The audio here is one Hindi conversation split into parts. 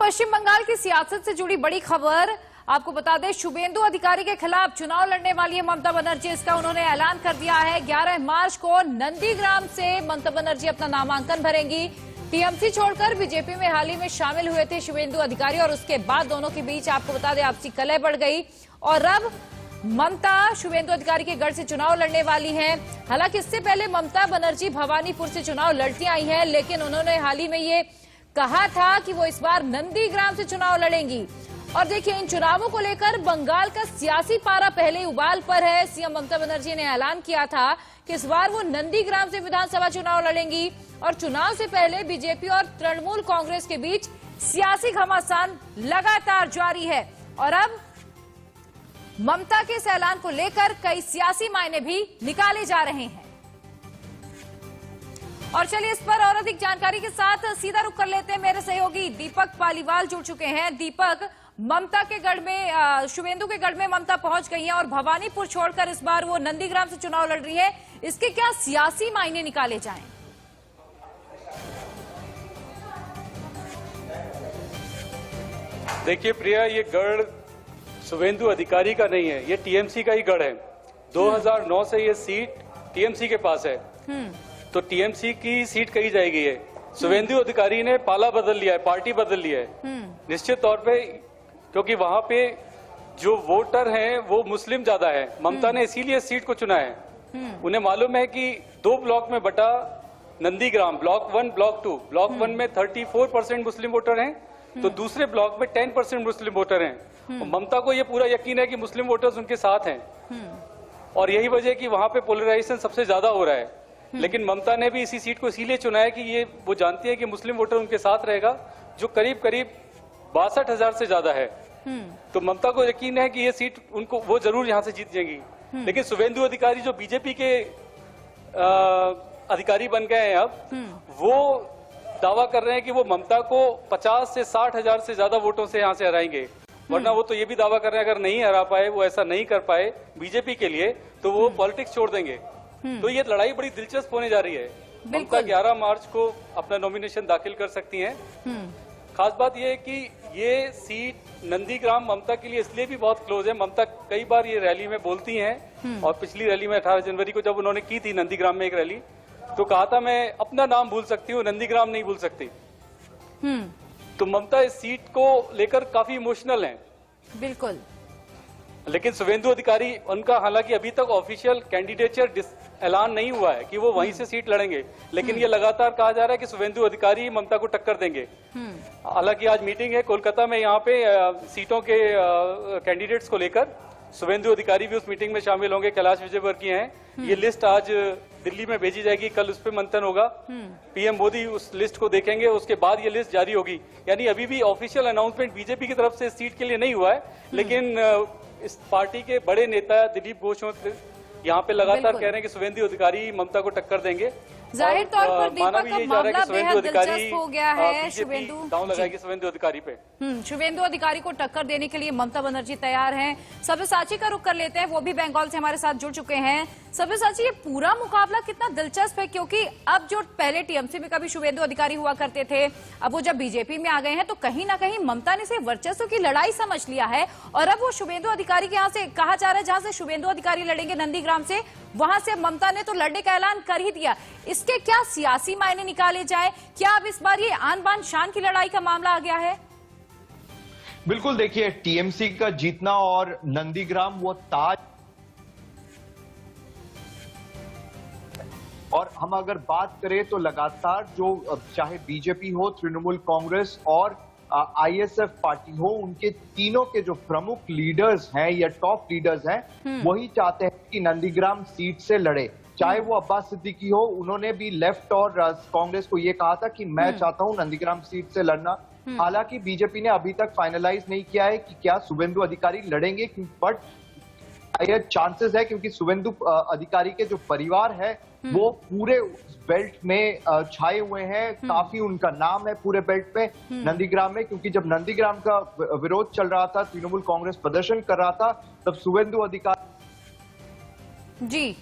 पश्चिम बंगाल की सियासत से जुड़ी बड़ी खबर आपको बता दें, शुभेंदु अधिकारी के खिलाफ चुनाव लड़ने वाली है ममता बनर्जी। इसका उन्होंने ऐलान कर दिया है। 11 मार्च को नंदीग्राम से ममता बनर्जी अपना नामांकन भरेंगी। टीएमसी छोड़कर बीजेपी में हाल ही में शामिल हुए थे शुभेंदु अधिकारी और उसके बाद दोनों के बीच आपको बता दें आपसी कलह बढ़ गई और अब ममता शुभेंदु अधिकारी के गढ़ से चुनाव लड़ने वाली हैं। हालांकि इससे पहले ममता बनर्जी भवानीपुर से चुनाव लड़ती आई हैं, लेकिन उन्होंने हाल ही में ये कहा था कि वो इस बार नंदीग्राम से चुनाव लड़ेंगी। और देखिए, इन चुनावों को लेकर बंगाल का सियासी पारा पहले ही उबाल पर है। सीएम ममता बनर्जी ने ऐलान किया था कि इस बार वो नंदीग्राम से विधानसभा चुनाव लड़ेंगी और चुनाव से पहले बीजेपी और तृणमूल कांग्रेस के बीच सियासी घमासान लगातार जारी है। और अब ममता के इस ऐलान को लेकर कई सियासी मायने भी निकाले जा रहे हैं। और चलिए, इस पर और अधिक जानकारी के साथ सीधा रुख कर लेते हैं। मेरे सहयोगी दीपक पालीवाल जुड़ चुके हैं। दीपक, ममता के गढ़ में शुभेंदु के गढ़ में ममता पहुंच गई हैं और भवानीपुर छोड़कर इस बार वो नंदीग्राम से चुनाव लड़ रही है। इसके क्या सियासी मायने निकाले जाएं? देखिए प्रिया, ये गढ़ शुभेंदु अधिकारी का नहीं है, ये टीएमसी का ही गढ़ है। 2009 से ये सीट टीएमसी के पास है, तो टीएमसी की सीट कही जाएगी है। शुभेंदु अधिकारी ने पाला बदल लिया है, पार्टी बदल लिया है निश्चित तौर पे, क्योंकि वहां पे जो वोटर हैं वो मुस्लिम ज्यादा है। ममता ने इसीलिए इस सीट को चुना है। उन्हें मालूम है कि 2 ब्लॉक में बटा नंदीग्राम, ब्लॉक 1 ब्लॉक 2, ब्लॉक 1 में 34% मुस्लिम वोटर हैं, तो दूसरे ब्लॉक में 10% मुस्लिम वोटर हैं। और ममता को ये पूरा यकीन है कि मुस्लिम वोटर्स उनके साथ हैं और यही वजह कि वहां पे पोलराइजेशन सबसे ज्यादा हो रहा है। लेकिन ममता ने भी इसी सीट को इसीलिए चुना है कि ये वो जानती है कि मुस्लिम वोटर उनके साथ रहेगा, जो करीब करीब 62,000 से ज्यादा है। तो ममता को यकीन है कि ये सीट उनको वो जरूर यहां से जीत जाएंगी। लेकिन शुभेंदु अधिकारी जो बीजेपी के अधिकारी बन गए हैं अब, वो दावा कर रहे हैं कि वो ममता को 50 से 60,000 से ज्यादा वोटों से यहां से हराएंगे। वरना वो तो ये भी दावा कर रहे हैं अगर नहीं हरा पाए, वो ऐसा नहीं कर पाए बीजेपी के लिए, तो वो पॉलिटिक्स छोड़ देंगे। तो ये लड़ाई बड़ी दिलचस्प होने जा रही है। ममता 11 मार्च को अपना नॉमिनेशन दाखिल कर सकती हैं। खास बात यह है कि ये सीट नंदीग्राम ममता के लिए इसलिए भी बहुत क्लोज है। ममता कई बार ये रैली में बोलती हैं और पिछली रैली में 18 जनवरी को जब उन्होंने की थी नंदीग्राम में एक रैली, तो कहा था मैं अपना नाम भूल सकती हूँ, नंदीग्राम नहीं भूल सकती। तो ममता इस सीट को लेकर काफी इमोशनल हैं। बिल्कुल। लेकिन शुभेंदु अधिकारी, उनका हालांकि अभी तक ऑफिशियल कैंडिडेचर ऐलान नहीं हुआ है कि वो वहीं से सीट लड़ेंगे, लेकिन ये लगातार कहा जा रहा है कि शुभेंदु अधिकारी ममता को टक्कर देंगे। हालांकि आज मीटिंग है कोलकाता में, यहाँ पे सीटों के कैंडिडेट्स को लेकर शुभेंदु अधिकारी भी उस मीटिंग में शामिल होंगे। कैलाश विजयवर्गीय हैं। ये लिस्ट आज दिल्ली में भेजी जाएगी, कल उस पर मंथन होगा। पीएम मोदी उस लिस्ट को देखेंगे, उसके बाद ये लिस्ट जारी होगी। यानी अभी भी ऑफिशियल अनाउंसमेंट बीजेपी की तरफ से इस सीट के लिए नहीं हुआ है, लेकिन इस पार्टी के बड़े नेता दिलीप घोष यहाँ पे लगातार कह रहे हैं कि शुभेंदु अधिकारी ममता को टक्कर देंगे। जाहिर तौर पर दीपक, अब मामला बेहद दिलचस्प हो गया है। शुभेंदु लगाएगी शुभेंदु अधिकारी पे। शुभेंदु अधिकारी को टक्कर देने के लिए ममता बनर्जी तैयार हैं। सब्यसाची का रुख कर लेते हैं, वो भी बंगाल से हमारे साथ जुड़ चुके हैं। सब्यसाची, ये पूरा मुकाबला कितना दिलचस्प है, क्योंकि अब जो पहले टीएमसी में कभी शुभेंदु अधिकारी हुआ करते थे, अब वो जब बीजेपी में आ गए हैं, तो कहीं ना कहीं ममता ने सिर्फ वर्चस्व की लड़ाई समझ लिया है और अब वो शुभेंदु अधिकारी के यहाँ से कहा जा रहा है, जहां से शुभेंदु अधिकारी लड़ेंगे नंदीग्राम से, वहां से ममता ने तो लड़ने का ऐलान कर ही दिया। इसके क्या सियासी मायने निकाले जाए? क्या अब इस बार ये आन बान शान की लड़ाई का मामला आ गया है? बिल्कुल, देखिए टीएमसी का जीतना और नंदीग्राम वो ताज, और हम अगर बात करें तो लगातार जो चाहे बीजेपी हो, तृणमूल कांग्रेस और आईएसएफ पार्टी हो, उनके तीनों के जो प्रमुख लीडर्स हैं या टॉप लीडर्स हैं, वही चाहते हैं कि नंदीग्राम सीट से लड़े। चाहे वो अब्बास सिद्दीकी हो, उन्होंने भी लेफ्ट और कांग्रेस को ये कहा था कि मैं चाहता हूं नंदीग्राम सीट से लड़ना। हालांकि बीजेपी ने अभी तक फाइनलाइज नहीं किया है कि क्या शुभेंदु अधिकारी लड़ेंगे, बट ये चांसेस है क्योंकि शुभेंदु अधिकारी के जो परिवार है वो पूरे बेल्ट में छाए हुए हैं। काफी उनका नाम है पूरे बेल्ट पे नंदीग्राम में, क्योंकि जब नंदीग्राम का विरोध चल रहा था, तृणमूल कांग्रेस प्रदर्शन कर रहा था, तब शुभेंदु अधिकारी जी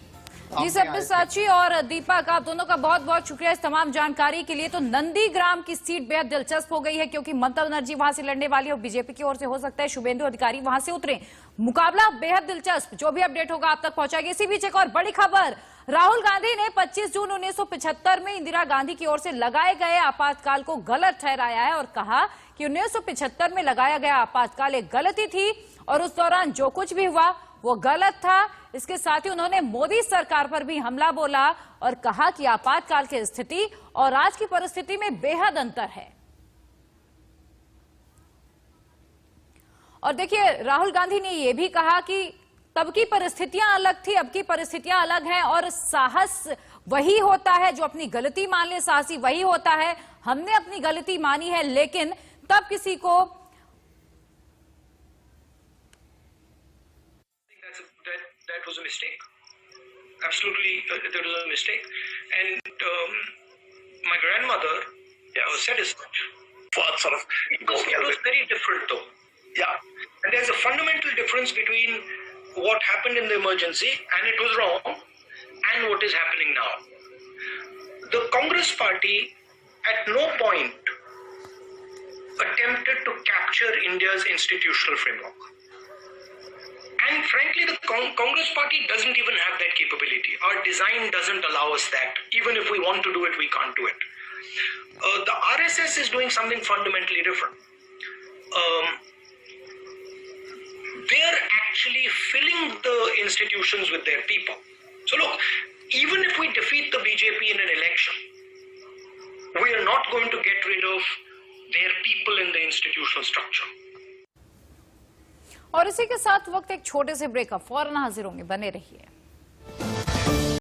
जी सब्यसाची और दीपक, आप दोनों का बहुत बहुत शुक्रिया इस तमाम जानकारी के लिए। तो नंदीग्राम की सीट बेहद दिलचस्प हो गई है क्योंकि ममता बनर्जी वहां से लड़ने वाली है और बीजेपी की ओर से हो सकता है शुभेंदु अधिकारी वहां से उतरे। मुकाबला बेहद दिलचस्प, जो भी अपडेट होगा आप तक पहुंचाएगी। इसी बीच एक और बड़ी खबर, राहुल गांधी ने 25 जून 1975 में इंदिरा गांधी की ओर से लगाए गए आपातकाल को गलत ठहराया है और कहा कि 1975 में लगाया गया आपातकाल एक गलती थी और उस दौरान जो कुछ भी हुआ वो गलत था। इसके साथ ही उन्होंने मोदी सरकार पर भी हमला बोला और कहा कि आपातकाल की स्थिति और आज की परिस्थिति में बेहद अंतर है। और देखिए, राहुल गांधी ने यह भी कहा कि तब की परिस्थितियां अलग थी, अब की परिस्थितियां अलग हैं और साहस वही होता है जो अपनी गलती मान ले, साहसी वही होता है। हमने अपनी गलती मानी है लेकिन तब किसी को that was a mistake. Absolutely, there was a mistake. And my grandmother said as much. Sort of It was very different though. yeah. And there's a fundamental difference between what happened in the emergency and it was wrong and what is happening now. The Congress party at no point attempted to capture India's institutional framework. And frankly, the Congress party doesn't even have that capability. Our design doesn't allow us that. Even if we want to do it, we can't do it. The RSS is doing something fundamentally different. They're actually filling the institutions with their people. So look, even if we defeat the BJP in an election, we are not going to get rid of their people in the institutional structure. और इसी के साथ वक्त एक छोटे से ब्रेक का, फौरन हाजिर होंगे, बने रहिए।